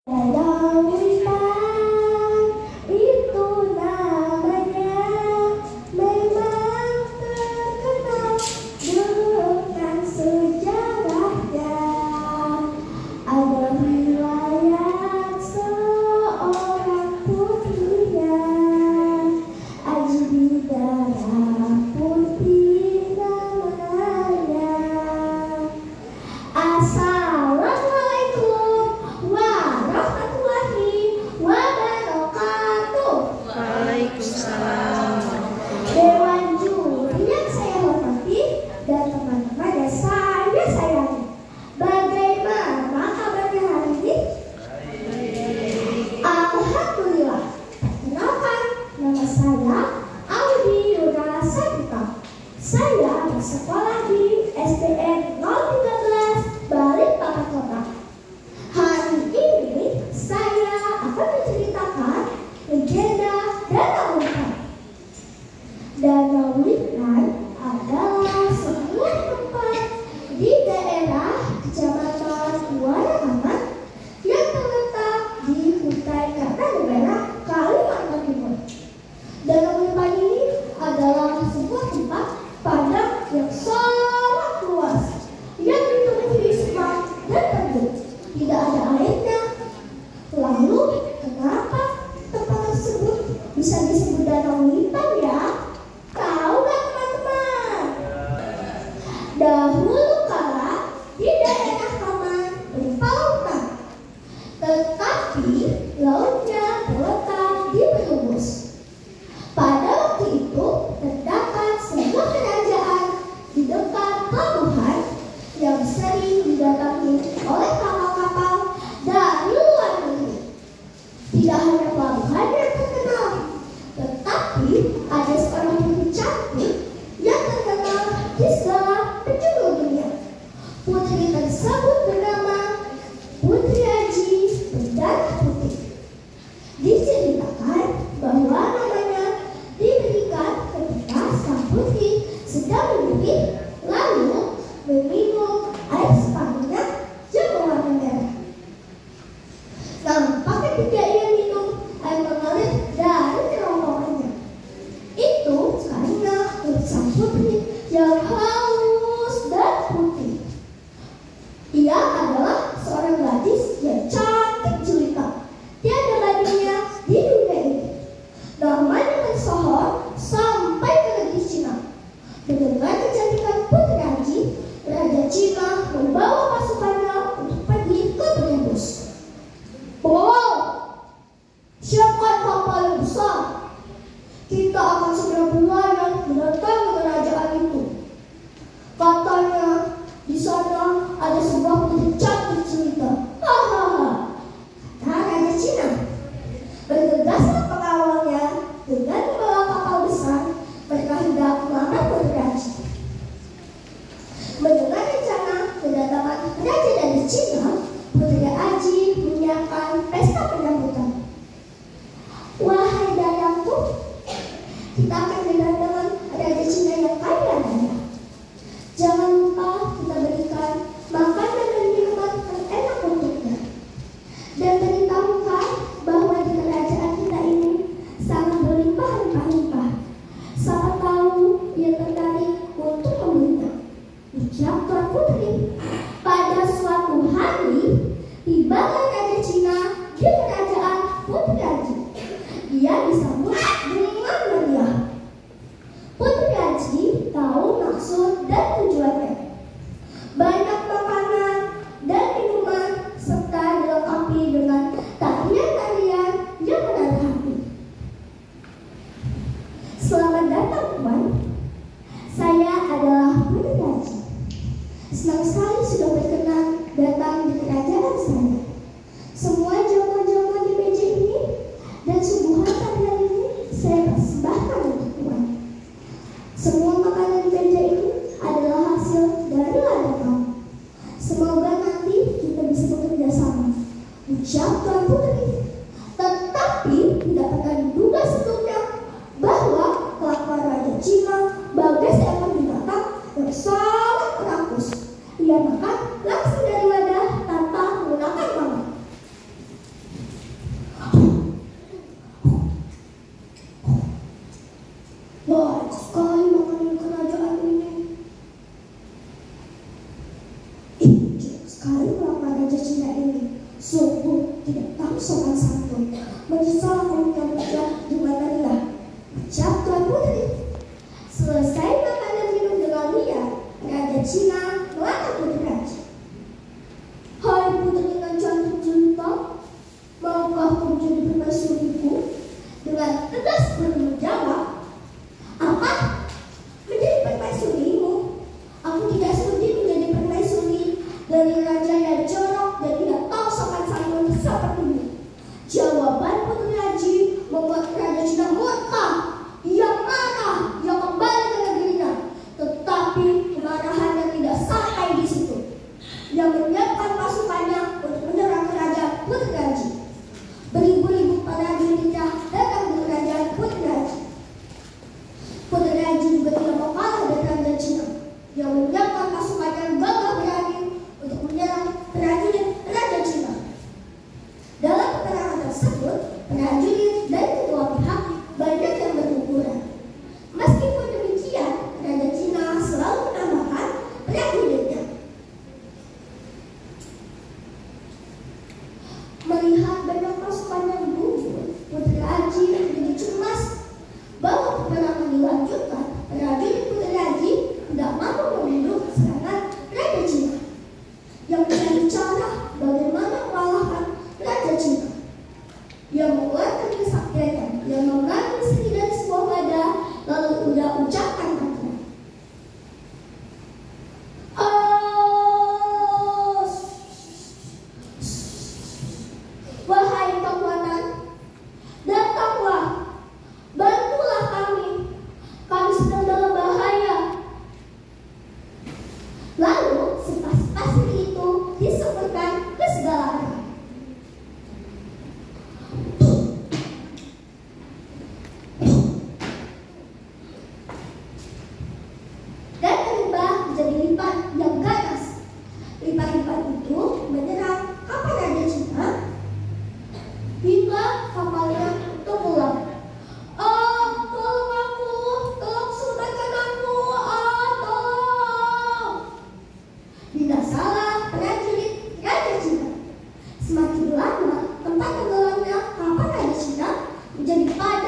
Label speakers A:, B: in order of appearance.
A: Dalam hutan itu namanya memang terkenal dengan sejarahnya. Ada riwayat seorang putrinya, Aji Bidara Putri namanya. Assalamualaikum warahmatullahi wabarakatuh.
B: Waalaikumsalam.
A: Dewan juri yang saya hormati dan teman-teman yang saya sayangi, bagaimana kabarnya hari ini? Alhamdulillah. Perkenalkan, nama saya Audi Yura Sabita. Saya bersekolah di SDN 013 Balikpapan Kota. Hari ini saya akan menceritakan legenda Danau Witan. Danau Witan adalah sebuah tempat di daerah Kecamatan Warangaman yang terletak di Kutai Kartanegara, Kalimantan Timur. Danau Witan ini adalah sebuah tempat padang yang sangat luas yang ditumbuhi semak dan tebu. Tidak ada airnya. Lalu, kenapa tempat tersebut bisa disebut Danau Witan ya? Tahu nggak teman-teman? Dahulu kala di daerah Taman berupa lautan, tetapi lautnya terletak di Berubus. Pada waktu itu terdapat sebuah kerajaan di dekat pelabuhan yang sering didatangi oleh kapal-kapal dari luar negeri. Tidak hanya pelabuhan yang terkenal, tetapi ada seorang putri cantik yang terkenal di segala penjuru dunia. Putri tersebut bernama Putri Aji Berdarah Putih. Diceritakan bahwa namanya diberikan ketika sang putri sedang mimpi, lalu meminum air sepatunya yang berwarna merah. Nampak ketika ia minum, air mengalir dari kerongkongannya. Itu karena kulit sang putri yang halus dan putih. Ia adalah seorang gadis yang cantik jelita. Tiada bandingnya di dunia ini. Namanya tersohor sampai ke negeri Cina. Mendengar kecantikan Putri Aji, Raja Cina membawa pasukannya untuk pergi ke Berubus. Wow, siapkan kapal yang besar. Kita akan segera berlayar mendatangi kerajaan itu. Katanya di sana ada sebuah putri cantik jelita. Hahaha, kata Raja Cina. Bergegaslah pengawalnya dengan membawa kapal besar. Mereka hendak melamar Putri Aji. Mendengar rencana kedatangan raja dari Cina, Putri Aji menyiapkan pesta penyambutan. Wahai dayangku, kita akan kedatangan raja Cina yang kaya raya. Jangan lupa kita berikan makanan dan minuman terenak untuknya. Dan beritahukan bahwa di kerajaan kita ini sangat berlimpah-limpah. Siapa tahu ia tertarik untuk membelinya. Ucap Tuan Putri. Pada suatu hari, tibalah Raja Cina di kerajaan Putri Aji. Ia disambut dengan meriah. Putri Aji tahu maksud dan tujuannya. Banyak makanan dan minuman serta dilengkapi dengan tarian-tarian yang menarik hati. Selamat datang, Tuan. Saya adalah Putri Aji. Senang sekali sudah berkenan datang di kerajaan saya. Semua jamuan-jamuan di meja ini dan suguhan tarian ini saya persembahkan untuk Tuan. Semua makanan di meja ini adalah hasil dari ladang kamu. Semoga nanti kita bisa bekerja sama. Ucap Tuan Putri. Tetapi tidak pernah diduga sebelumnya bahwa kelakuan Raja Cina bagai seekor binatang yang sangat penakut. Ia makan langsung dari wadah tanpa menggunakan mama. tidak tahu sopan santun. Menyesal kamu yang muda dengan rendah, ucap Tuan Putri. Selesai makan dan minum dengan liar, Raja Cina melarang Putri Raja. Hai putri dengan cantik jelita, maukah kau menjadi permaisuriku? Dengan tegas Putri menjawab, apa? Menjadi permaisurimu? Aku tidak sudi menjadi permaisuri dari raja yang jorok dan tidak tahu sopan santun sepertimu. Jawaban Putri Raji membuat Raja Cina murka. Ia marah, ia kembali ke negerinya. Tetapi kemarahannya tidak sampai di situ. Ia menyiapkan pasukannya untuk menyerang kerajaan Putri Raji. Beribu-ribu prajuritnya datang ke kerajaan Putri Raji. Putri Raji juga tidak mau kalah dari Raja Cina. Ia menyiapkan pasukannya gagah berani untuk menyerang prajurit Raja Cina. Dalam peperangan tersebut, prajurit dan kedua pihak banyak yang berguguran. Meskipun demikian, Raja Cina selalu menambahkan prajuritnya. Melihat banyak pasukan yang gugur, Putri Raji menjadi cemas bahwa peperangan dilanjutkan. Prajurit Putri Raji tidak mampu membunuh serangan Raja Cina. Yang menjadi cara bagaimana mengalahkan Raja Cina. Ia mengeluarkan kesaktiannya, ia mengambil seni dari sebuah wadah, lalu ia ucapkan kata, wahai kekuatan, datanglah, bantulah kami sedang dalam bahaya. Lalu sepasang itu disemprotkan ke segala arah. Dan limbah menjadi lipat yang ganas. Lipat-lipat itu menyerang kapal Raja Cina hingga kapalnya tenggelam. Tolong aku, tolong selamatkan aku, tolong. Tidak salah prajurit Raja Cina. Semakin lama tempat tenggelamnya kapal Raja Cina menjadi padat